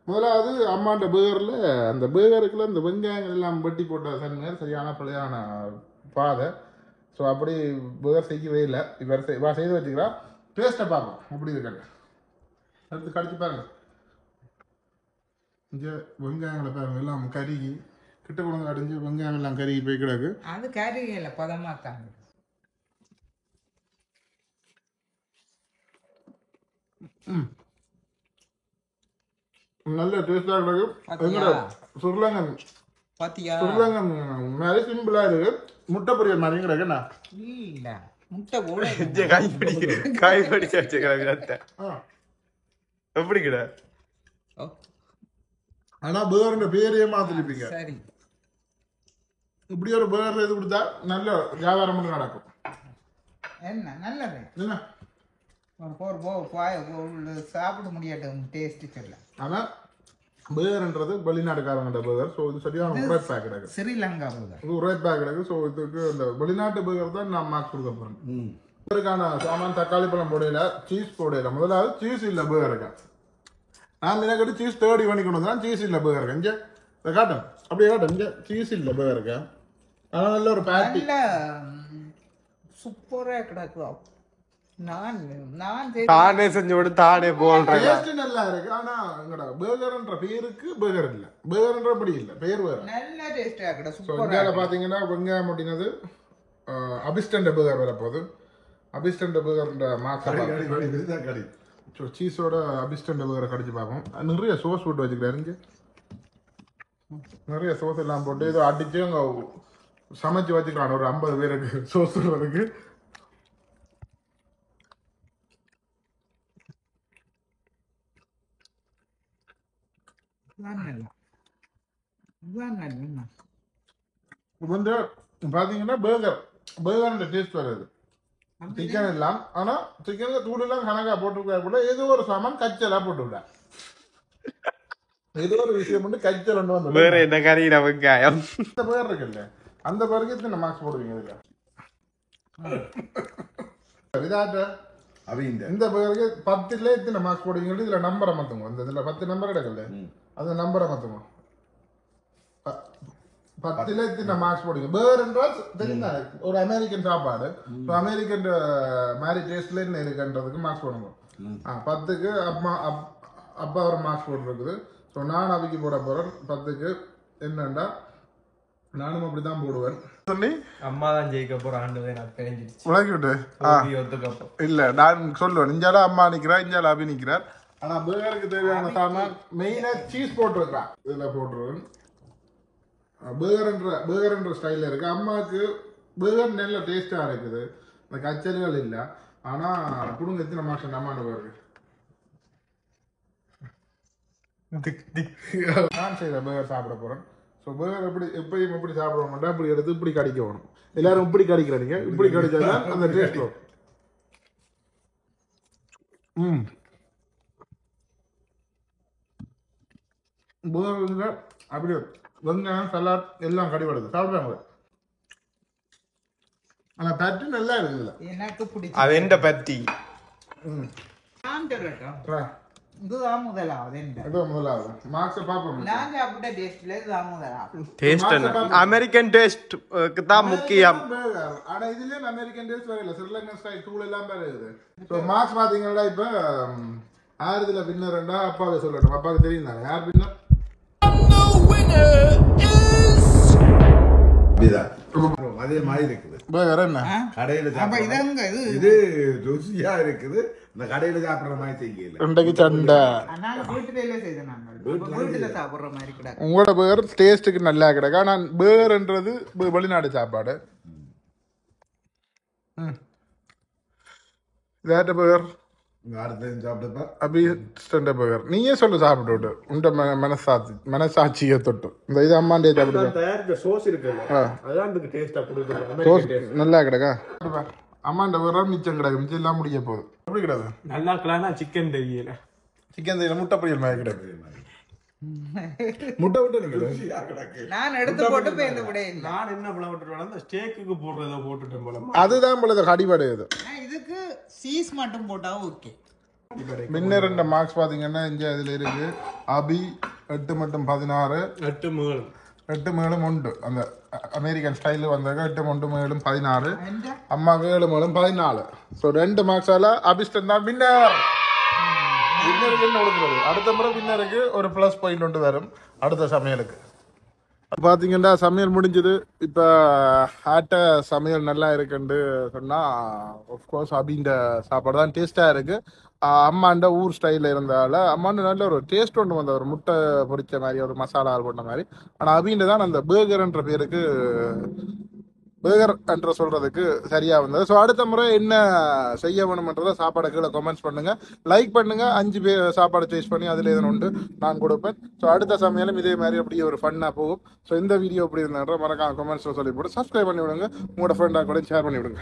முதலாவது அம்மாண்ட பர்கரில் அந்த பர்கருக்குள்ள இந்த வெங்காயங்கள் எல்லாம் வெட்டி போட்ட தன்மை சரியான பிள்ளையான பாதை. ஸோ அப்படி பர்கர் செய்யவே இல்லை. இவர் செய்து வச்சுக்கிறா. டேஸ்ட்டை பார்ப்போம் அப்படி இருக்காங்க. அடுத்து கடிச்சு பாருங்க. இங்கே வெங்காயங்களை பாருங்க எல்லாம் கருகி கிட்ட கொண்டு அடைஞ்சு வெங்காயம் எல்லாம் கருகி போய் கிடக்கு. அது கருகில பதமா தாங்க. நல்ல டேஸ்டாக கிடக்கு. எங்களோட சுருளங்கன் சுருளங்கன் மாதிரி சிம்பிளா இருக்கு. முட்டை பொரியல் மாதிரி கிடக்குண்ணா. இல்ல முட்டை போட காய்படி எப்படி கிட. ஆனா பேர்ன்ற பேரையே மாத்திருப்பீங்க. சரி இப்படி ஒரு பேர் இது கொடுத்தா நல்ல வியாபாரம் மட்டும் நடக்கும். என்ன நல்லது என்ன சாப்பிட முடியாட்டும் டேஸ்ட் தெரியல. ஆனா பேர்ன்றது வெளிநாட்டுக்காரங்கிட்ட பேர். ஸோ இது சரியான உரைப்பாக கிடக்கு. ஸ்ரீலங்கா பேர் இது உரைப்பாக கிடக்கு. ஸோ இதுக்கு இந்த வெளிநாட்டு பேர் தான் நான் மார்க் கொடுக்க போறேன். பேருக்கான சாமான் தக்காளி பழம் போடையில சீஸ் போடையில முதலாவது சீஸ் இல்லை பேர் இருக்கேன். நான் எனக்கு சீஸ் தேடி பண்ணி கொண்டு வந்தேன். சீஸ் இல்லை பேர் இருக்கேன். இங்கே இதை காட்டும் அப்படியே காட்டும். இங்கே சீஸ் இல்லை பேர் இருக்கேன். ஆனால் நல்ல ஒரு பேட்டி சூப்பரா கிடக்கு. தானே செஞ்சு விட்டு தானே போல்றேன். டேஸ்ட் நல்லா இருக்கு. ஆனா எங்கடா பேர்கர்ன்ற பேருக்கு பேர்கர் இல்ல. பேர்கர்ன்ற அப்படி இல்ல. பேர் வேற. நல்ல டேஸ்டா கிட. சோ இங்க பாத்தீங்கன்னா வெங்காயம் முடினது அபிஸ்டன்ட் பேர்கர் வர போகுது. அபிஸ்டன்ட் பேர்கர்ன்ற மார்க் கடி. சோ சீஸோட அபிஸ்டன்ட் பேர்கர் கடிச்சு பாப்போம். நிறைய சோஸ் போட்டு வச்சுக்கிறாருங்க. நிறைய சோஸ் எல்லாம் போட்டு ஏதோ அடிச்சு அங்க சமைச்சு வச்சுக்கலாம். ஒரு 50 பேருக்கு சோஸ் இருக்கு. வந்து பாத்தீங்கன்னா பேர்கர் டேஸ்ட் வருது. சிக்கன் எல்லாம் ஆனா சிக்கன்ல தூள் எல்லாம் கணக்கா போட்டுருக்கா கூட ஏதோ ஒரு சாமான் கச்சலா போட்டுவிட. ஏதோ ஒரு விஷயம் மட்டும் கச்சல் வந்து வேற என்ன கறியில வெங்காயம் இந்த பேர் இருக்குல்ல அந்த பேருக்கு எத்தனை மார்க்ஸ் போடுவீங்க இதுல? இதாட்ட இந்த பேருக்கு 10ல எத்தனை மார்க்ஸ் போடுவீங்க? இதுல நம்பரை மாத்துங்க. இந்த இதுல 10 நம்பர் எடுக்கல அந்த நம்பரை மாத்துங்க. 10ல எத்தனை மார்க்ஸ் போடுவீங்க? பேர் என்றால் தெரியுதா ஒரு அமெரிக்கன் சாப்பாடு. அமெரிக்கன் மாதிரி டேஸ்ட்ல என்ன இருக்குன்றதுக்கு மார்க்ஸ் போடுங்க. 10க்கு அப்பா ஒரு மார்க்ஸ் போட்டுருக்குது. ஸோ நான் அவைக்கு போட போறேன். 10க்கு என்னண்டா நானும் அப்படிதான் போடுவேன். அம்மா தான் ஜெயிக்க போறான்னு இல்ல நான் சொல்லுவேன். இஞ்சால அம்மா நிக்கிறார், இஞ்சால அபி நிக்கிறார். ஆனா பேருக்கு தேவையான சாமான் மெயினா சீஸ் போட்டுருக்கான். இதுல போட்டுருவேன். பேர்கர்ன்ற ஸ்டைல இருக்கு. அம்மாவுக்கு பேர்கர் நல்ல டேஸ்டா இருக்குது. இந்த கச்சல்கள் இல்ல. ஆனா குடுங்க எத்தனை மாசம் அம்மாண்ட பேருக்கு நான் செய்யற பேர்கர் சாப்பிட போறேன். ஸோ பேர்கர் எப்பயும் எப்படி சாப்பிட மாட்டேன். இப்படி எடுத்து இப்படி கடிக்க வேணும். எல்லாரும் இப்படி கடிக்கிறீங்க. இப்படி கடிச்சாதான் அந்த டேஸ்ட் வரும். பேர்கர் அப்படியே வெங்காயம் சலாட் எல்லாம் கடிபடுது சாப்பிடுறாங்க. ஆனா பட்டி நல்லா இருக்குல்ல. எனக்கு பிடிக்கும். அது என்ன பட்டி? நான் சொல்லட்டும். இதுதான் முதலாவது. முதலாவது மார்க்ஸ் பாப்போம். நான் சாப்பிட்ட டேஸ்ட்ல இதுதான் முதலாவது. டேஸ்ட் என்ன? அமெரிக்கன் டேஸ்ட்க்கு தான் முக்கியம். ஆனா இதுல அமெரிக்கன் டேஸ்ட் வரல. ஸ்ரீலங்கன் ஸ்டைல் தூள் எல்லாம் வருது. சோ மார்க்ஸ் பாத்தீங்கன்னா இப்ப ஆறுதுல வின்னர்ண்டா அப்பாவே சொல்லட்டும். அப்பாவுக்கு தெரியும் தானே யார் வின்னர்? அதே மாதிரி இருக்குது. கடையில இது ருசியா இருக்குது. இந்த கடையில சாப்பிடுற மாதிரி செய்யல. உங்களோட பேர் டேஸ்டுக்கு நல்லா கிடக்கு. ஆனா பேர்ன்றது வெளிநாடு சாப்பாடு. இதாட்ட பேர் அபிஸ்டன்ட் பேர். நீயே சொல்லு சாப்பிட்டு உண்ட மனசாட்சியை தொட்டு. இந்த இது அம்மாண்டே சாப்பிட்டு சோஸ் இருக்குல்ல அதான் இதுக்கு டேஸ்டா கொடுக்குது. சோஸ் நல்லா கிடக்கா. அம்மாண்ட பேர் மிச்சம் கிடக்கு. மிச்சம் எல்லாம் முடிய போகுது. எப்படி கிடக்கு? நல்லா கிளானா சிக்கன் தெரியல. சிக்கன் தெரியல. முட்டை பொரியல் மாதிரி கிடக்கு. முட்டை விட்டு நிக்குது. ருசியா கிடக்கு. நான் எடுத்து போட்டு பேருந்து விட இல்லை. நான் என்ன பழம் விட்டுருவேன் அந்த ஸ்டேக்குக்கு போடுறத போட்டுட்டேன் போல. அதுதான் பொழுது கடிபடையுது. இதுக்கு சீஸ் மட்டும் போட்டா ஓகே. முன்ன 2 மார்க்ஸ் பாத்தீங்கன்னா இங்க இதுல இருக்கு. அபி 8 மற்றும் 16 8 மேலும் 8 மேலும் 1 அந்த அமெரிக்கன் ஸ்டைல வந்தாங்க 8 மேலும் 16 அம்மாவுக்கு 7 மேலும் 14. ஸோ 2 மார்க்ஸால அபிஸ்டன் தான் வின்னர். வின்னருக்கு என்ன கொடுக்குறது? அடுத்த முறை வின்னருக்கு ஒரு ப்ளஸ் பாயிண்ட் ஒன்று வரும் அடுத்த சமையலுக்கு. பார்த்தீங்கன்னா சமையல் முடிஞ்சது. இப்போ ஆட்ட சமையல் நல்லா இருக்குன்னு சொன்னால் ஆஃப்கோர்ஸ் அபின்ற சாப்பாடு தான் டேஸ்ட்டாக இருக்குது. அம்மாண்ட ஊர் ஸ்டைலில் இருந்தால அம்மாண்ட நல்ல ஒரு டேஸ்ட் ஒன்று வந்த ஒரு முட்டை பொரிச்ச மாதிரி ஒரு மசாலா போட்ட மாதிரி. ஆனால் அபின்ற தான் அந்த பேர்கர்ன்ற பேருக்கு பேர்கர் என்ற சொல்றதுக்கு சரியா வந்தது. ஸோ அடுத்த முறை என்ன செய்ய வேணும்ன்றத சாப்பாடை கீழே கமெண்ட்ஸ் பண்ணுங்க, லைக் பண்ணுங்க. 5 பேர் சாப்பாடு சேஸ் பண்ணி அதில் எதனா உண்டு நான் கொடுப்பேன். ஸோ அடுத்த சமையலும் இதே மாதிரி அப்படியே ஒரு ஃபன்னாக போகும். ஸோ இந்த வீடியோ எப்படி இருந்தான்ற மறக்காம கமெண்ட்ஸில் சொல்லி போட்டு சப்ஸ்கிரைப் பண்ணி விடுங்க. உங்களோட ஃப்ரெண்டாக கூட ஷேர் பண்ணி விடுங்க.